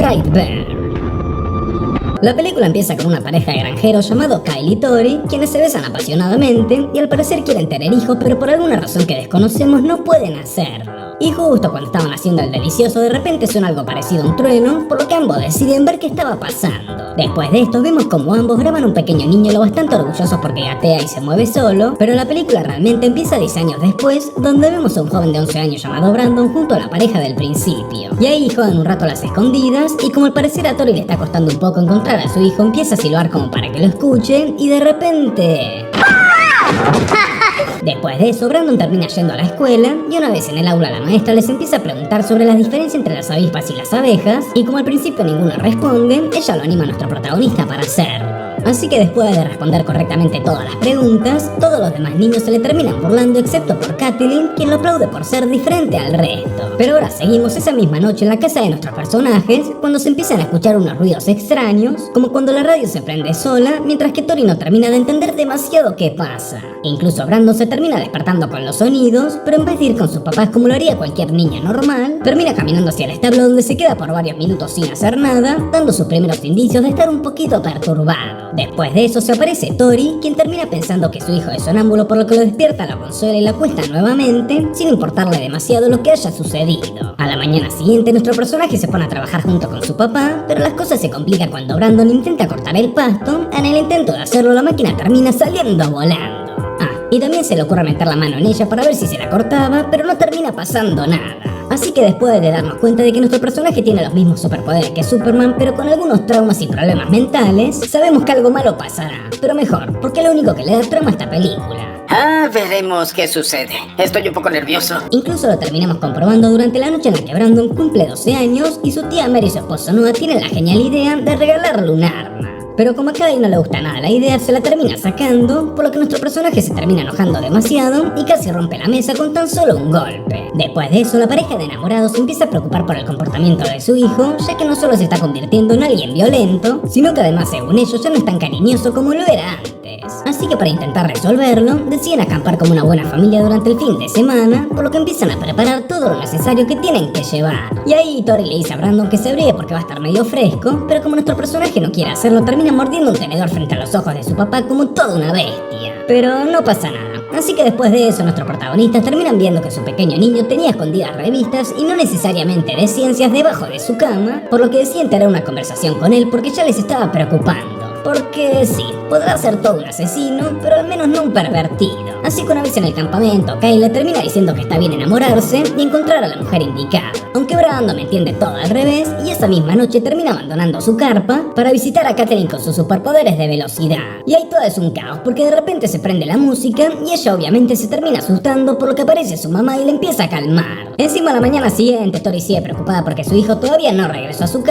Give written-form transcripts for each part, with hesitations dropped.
Brightburn. La película empieza con una pareja de granjeros llamados Kyle y Tori, quienes se besan apasionadamente y al parecer quieren tener hijos, pero por alguna razón que desconocemos no pueden hacerlo. Y justo cuando estaban haciendo el delicioso, de repente suena algo parecido a un trueno, por lo que ambos deciden ver qué estaba pasando. Después de esto vemos como ambos graban un pequeño niño lo bastante orgullosos porque gatea y se mueve solo, pero la película realmente empieza 10 años después, donde vemos a un joven de 11 años llamado Brandon junto a la pareja del principio. Y ahí juegan un rato a las escondidas, y como al parecer a Tori le está costando un poco encontrar a su hijo, empieza a silbar como para que lo escuchen, y de repente... Después de eso, Brandon termina yendo a la escuela, y una vez en el aula la maestra les empieza a preguntar sobre las diferencias entre las avispas y las abejas, y como al principio ninguno responde, ella lo anima a nuestro protagonista para hacerlo. Así que después de responder correctamente todas las preguntas, todos los demás niños se le terminan burlando excepto por Kathleen, quien lo aplaude por ser diferente al resto. Pero ahora seguimos esa misma noche en la casa de nuestros personajes, cuando se empiezan a escuchar unos ruidos extraños, como cuando la radio se prende sola, mientras que Tori no termina de entender demasiado qué pasa. Incluso Brandon se termina despertando con los sonidos, pero en vez de ir con sus papás como lo haría cualquier niño normal, termina caminando hacia el establo donde se queda por varios minutos sin hacer nada, dando sus primeros indicios de estar un poquito perturbado. Después de eso se aparece Tori, quien termina pensando que su hijo es sonámbulo, por lo que lo despierta, lo consuela y lo acuesta nuevamente, sin importarle demasiado lo que haya sucedido. A la mañana siguiente nuestro personaje se pone a trabajar junto con su papá, pero las cosas se complican cuando Brandon intenta cortar el pasto. En el intento de hacerlo la máquina termina saliendo volando. Y también se le ocurre meter la mano en ella para ver si se la cortaba, pero no termina pasando nada. Así que después de darnos cuenta de que nuestro personaje tiene los mismos superpoderes que Superman, pero con algunos traumas y problemas mentales, sabemos que algo malo pasará. Pero mejor, porque lo único que le da trama a esta película. Veremos qué sucede. Estoy un poco nervioso. Incluso lo terminamos comprobando durante la noche en la que Brandon cumple 12 años y su tía Mary y su esposo Noah tienen la genial idea de regalarle un arma. Pero como a Kyle no le gusta nada la idea, se la termina sacando, por lo que nuestro personaje se termina enojando demasiado y casi rompe la mesa con tan solo un golpe. Después de eso, la pareja de enamorados se empieza a preocupar por el comportamiento de su hijo, ya que no solo se está convirtiendo en alguien violento, sino que además, según ellos, ya no es tan cariñoso como lo era antes. Así que para intentar resolverlo, deciden acampar como una buena familia durante el fin de semana, por lo que empiezan a preparar todo lo necesario que tienen que llevar. Y ahí Tori le dice a Brandon que se abrigue porque va a estar medio fresco, pero como nuestro personaje no quiere hacerlo, termina mordiendo un tenedor frente a los ojos de su papá como toda una bestia. Pero no pasa nada. Así que después de eso, nuestros protagonistas terminan viendo que su pequeño niño tenía escondidas revistas y no necesariamente de ciencias debajo de su cama, por lo que deciden tener una conversación con él porque ya les estaba preocupando. Porque sí, podrá ser todo un asesino, pero al menos no un pervertido. Así que una vez en el campamento, Kyle le termina diciendo que está bien enamorarse y encontrar a la mujer indicada. Aunque Brandon entiende todo al revés, y esa misma noche termina abandonando su carpa para visitar a Kathleen con sus superpoderes de velocidad. Y ahí todo es un caos, porque de repente se prende la música y ella obviamente se termina asustando, por lo que aparece su mamá y le empieza a calmar. Encima a la mañana siguiente, Tori sigue preocupada porque su hijo todavía no regresó a su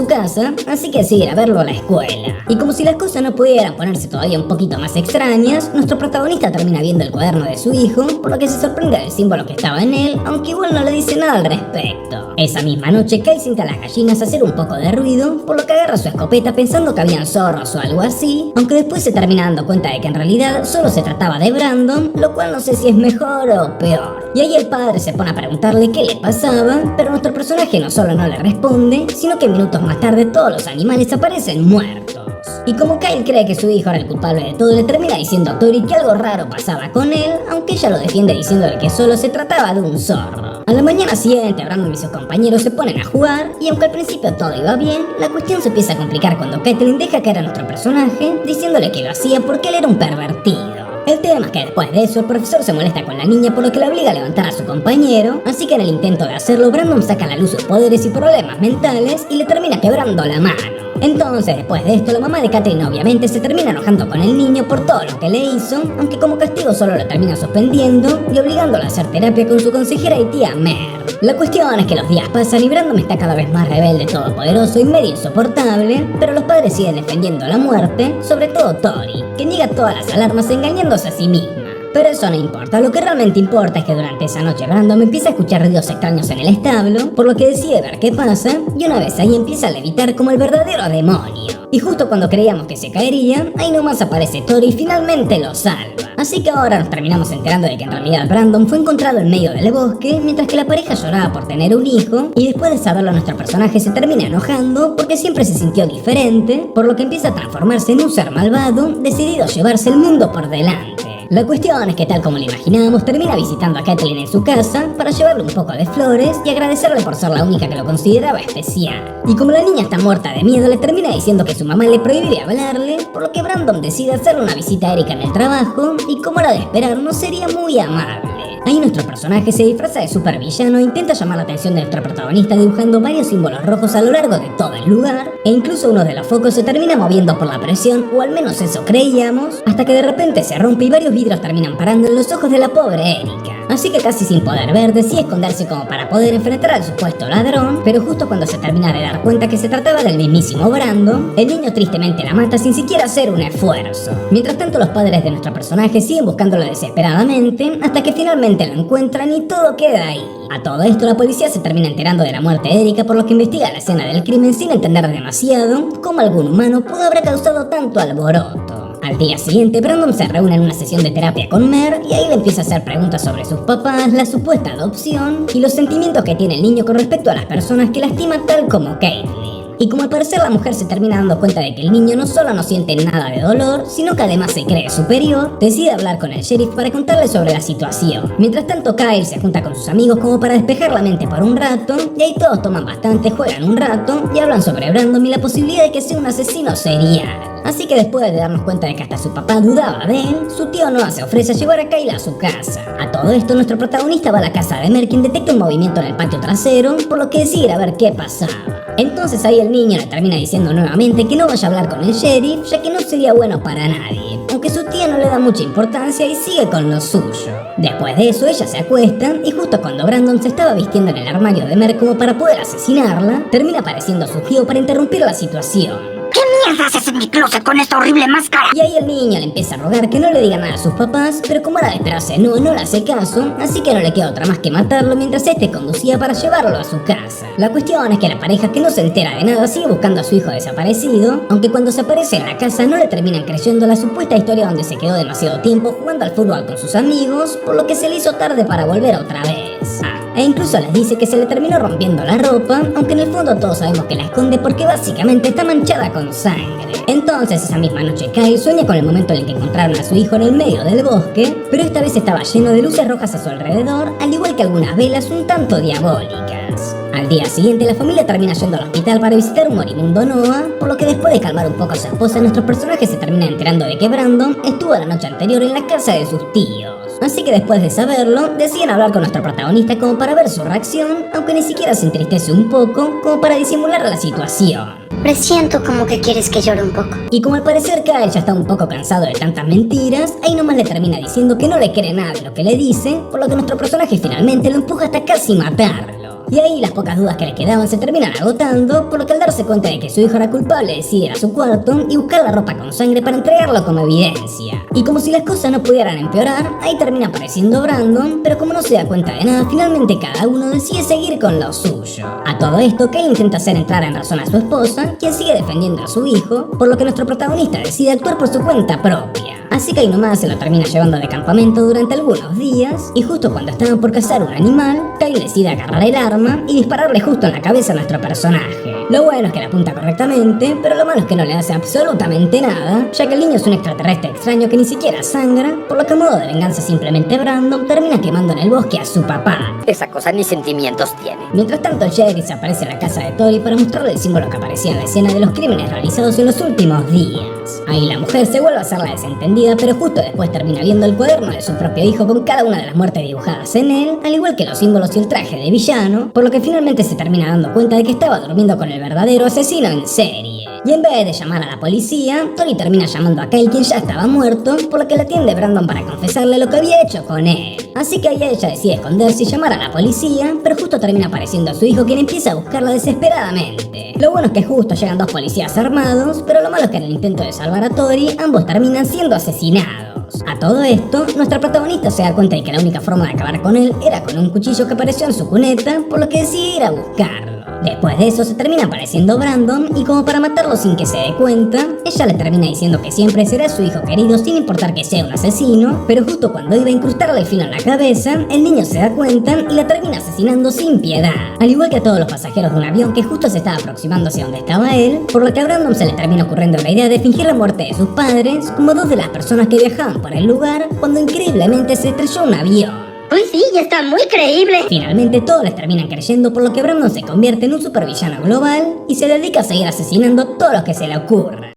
casa, así que sigue a verlo a la escuela. Y como si las cosas no pudieran ponerse todavía un poquito más extrañas, nuestro protagonista termina viendo el cuaderno de su hijo, por lo que se sorprende del símbolo que estaba en él, aunque igual no le dice nada al respecto. Esa misma noche, Kyle siente a las gallinas hacer un poco de ruido, por lo que agarra su escopeta pensando que habían zorros o algo así, aunque después se termina dando cuenta de que en realidad solo se trataba de Brandon, lo cual no sé si es mejor o peor. Y ahí el padre se pone a preguntarle qué le pasaba, pero nuestro personaje no solo no le responde, sino que minutos más tarde todos los animales aparecen muertos. Y como Kyle cree que su hijo era el culpable de todo, le termina diciendo a Tori que algo raro pasaba con él, aunque ella lo defiende diciéndole que solo se trataba de un zorro. A la mañana siguiente, Brandon y sus compañeros se ponen a jugar, y aunque al principio todo iba bien, la cuestión se empieza a complicar cuando Kathleen deja caer a nuestro personaje, diciéndole que lo hacía porque él era un pervertido. El tema es que después de eso, el profesor se molesta con la niña, por lo que la obliga a levantar a su compañero, así que en el intento de hacerlo, Brandon saca a la luz sus poderes y problemas mentales y le termina quebrando la mano. Entonces, después de esto, la mamá de Kathleen obviamente se termina enojando con el niño por todo lo que le hizo, aunque como castigo solo lo termina suspendiendo y obligándolo a hacer terapia con su consejera y tía Mer. La cuestión es que los días pasan y Brandon está cada vez más rebelde, todopoderoso y medio insoportable, pero los padres siguen defendiendo la muerte, sobre todo Tori, que niega todas las alarmas engañándose a sí misma. Pero eso no importa, lo que realmente importa es que durante esa noche Brandon empieza a escuchar ruidos extraños en el establo, por lo que decide ver qué pasa, y una vez ahí empieza a levitar como el verdadero demonio. Y justo cuando creíamos que se caería, ahí nomás aparece Tori y finalmente lo salva. Así que ahora nos terminamos enterando de que en realidad Brandon fue encontrado en medio del bosque mientras que la pareja lloraba por tener un hijo, y después de saberlo nuestro personaje se termina enojando porque siempre se sintió diferente, por lo que empieza a transformarse en un ser malvado decidido a llevarse el mundo por delante. La cuestión es que, tal como lo imaginábamos, termina visitando a Kathleen en su casa para llevarle un poco de flores y agradecerle por ser la única que lo consideraba especial. Y como la niña está muerta de miedo, le termina diciendo que su mamá le prohibiría hablarle, por lo que Brandon decide hacerle una visita a Erika en el trabajo, y como era de esperar, no sería muy amable. Ahí nuestro personaje se disfraza de supervillano e intenta llamar la atención de nuestra protagonista dibujando varios símbolos rojos a lo largo de todo el lugar, e incluso uno de los focos se termina moviendo por la presión, o al menos eso creíamos, hasta que de repente se rompe y varios vidrios terminan parando en los ojos de la pobre Erika. Así que casi sin poder ver, decide esconderse como para poder enfrentar al supuesto ladrón, pero justo cuando se termina de dar cuenta que se trataba del mismísimo Brandon, el niño tristemente la mata sin siquiera hacer un esfuerzo. Mientras tanto, los padres de nuestro personaje siguen buscándolo desesperadamente hasta que finalmente lo encuentran y todo queda ahí. A todo esto, la policía se termina enterando de la muerte de Erika, por lo que investiga la escena del crimen sin entender demasiado cómo algún humano pudo haber causado tanto alboroto. Al día siguiente, Brandon se reúne en una sesión de terapia con Mer y ahí le empieza a hacer preguntas sobre sus papás, la supuesta adopción y los sentimientos que tiene el niño con respecto a las personas que lastima, tal como Caitlin. Y como al parecer la mujer se termina dando cuenta de que el niño no solo no siente nada de dolor, sino que además se cree superior, decide hablar con el sheriff para contarle sobre la situación. Mientras tanto, Kyle se junta con sus amigos como para despejar la mente por un rato, y ahí todos toman bastante, juegan un rato y hablan sobre Brandon y la posibilidad de que sea un asesino serial. Así que después de darnos cuenta de que hasta su papá dudaba de él, su tío Noah se ofrece a llevar a Kyle a su casa. A todo esto, nuestro protagonista va a la casa de Mer, quien detecta un movimiento en el patio trasero, por lo que decide ir a ver qué pasaba. Entonces ahí el niño le termina diciendo nuevamente que no vaya a hablar con el sheriff, ya que no sería bueno para nadie, aunque su tía no le da mucha importancia y sigue con lo suyo. Después de eso, ella se acuesta y justo cuando Brandon se estaba vistiendo en el armario de Mer como para poder asesinarla, termina apareciendo su tío para interrumpir la situación. ¿Qué mierda haces en mi closet con esta horrible máscara? Y ahí el niño le empieza a rogar que no le diga nada a sus papás, pero como era de esperarse, no le hace caso, así que no le queda otra más que matarlo mientras este conducía para llevarlo a su casa. La cuestión es que la pareja, que no se entera de nada, sigue buscando a su hijo desaparecido, aunque cuando se aparece en la casa no le terminan creyendo la supuesta historia donde se quedó demasiado tiempo jugando al fútbol con sus amigos, por lo que se le hizo tarde para volver otra vez. E incluso les dice que se le terminó rompiendo la ropa, aunque en el fondo todos sabemos que la esconde porque básicamente está manchada con sangre. Entonces esa misma noche Kyle sueña con el momento en el que encontraron a su hijo en el medio del bosque, pero esta vez estaba lleno de luces rojas a su alrededor, al igual que algunas velas un tanto diabólicas. Al día siguiente, la familia termina yendo al hospital para visitar un moribundo Noah, por lo que después de calmar un poco a su esposa, nuestro personaje se termina enterando de que Brandon estuvo la noche anterior en la casa de sus tíos. Así que después de saberlo, deciden hablar con nuestro protagonista como para ver su reacción, aunque ni siquiera se entristece un poco, como para disimular la situación. Presiento como que quieres que llore un poco. Y como al parecer Kyle ya está un poco cansado de tantas mentiras, ahí nomás le termina diciendo que no le cree nada de lo que le dice, por lo que nuestro personaje finalmente lo empuja hasta casi matarlo. Y ahí las pocas dudas que le quedaban se terminan agotando, por lo que al darse cuenta de que su hijo era culpable decide ir a su cuarto y buscar la ropa con sangre para entregarlo como evidencia. Y como si las cosas no pudieran empeorar, ahí termina apareciendo Brandon, pero como no se da cuenta de nada, finalmente cada uno decide seguir con lo suyo. A todo esto, Kyle intenta hacer entrar en razón a su esposa, quien sigue defendiendo a su hijo, por lo que nuestro protagonista decide actuar por su cuenta propia. Así que ahí nomás se lo termina llevando de campamento durante algunos días, y justo cuando estaban por cazar un animal, Kyle decide agarrar el arma y dispararle justo en la cabeza a nuestro personaje. Lo bueno es que la apunta correctamente, pero lo malo es que no le hace absolutamente nada, ya que el niño es un extraterrestre extraño que ni siquiera sangra, por lo que a modo de venganza simplemente Brandon termina quemando en el bosque a su papá. Esa cosa ni sentimientos tiene. Mientras tanto, Jerry se aparece en la casa de Tori para mostrarle el símbolo que aparecía en la escena de los crímenes realizados en los últimos días. Ahí la mujer se vuelve a hacer la desentendida, pero justo después termina viendo el cuaderno de su propio hijo con cada una de las muertes dibujadas en él, al igual que los símbolos y el traje de villano, por lo que finalmente se termina dando cuenta de que estaba durmiendo con el verdadero asesino en serie. Y en vez de llamar a la policía, Tori termina llamando a Kyle, quien ya estaba muerto, por lo que le atiende Brandon para confesarle lo que había hecho con él. Así que ahí ella decide esconderse y llamar a la policía, pero justo termina apareciendo su hijo, quien empieza a buscarla desesperadamente. Lo bueno es que justo llegan dos policías armados, pero lo malo es que en el intento de salvar a Tori, ambos terminan siendo asesinados. A todo esto, nuestra protagonista se da cuenta de que la única forma de acabar con él era con un cuchillo que apareció en su cuneta, por lo que decide ir a buscarlo. Después de eso se termina apareciendo Brandon y como para matarlo sin que se dé cuenta, ella le termina diciendo que siempre será su hijo querido sin importar que sea un asesino, pero justo cuando iba a incrustarle el filo en la cabeza, el niño se da cuenta y la termina asesinando sin piedad. Al igual que a todos los pasajeros de un avión que justo se estaba aproximando hacia donde estaba él, por lo que a Brandon se le termina ocurriendo la idea de fingir la muerte de sus padres como dos de las personas que viajaban por el lugar cuando increíblemente se estrelló un avión. Uy, sí, está muy creíble. Finalmente todos les terminan creyendo, por lo que Brandon se convierte en un supervillano global y se dedica a seguir asesinando a todos los que se le ocurra.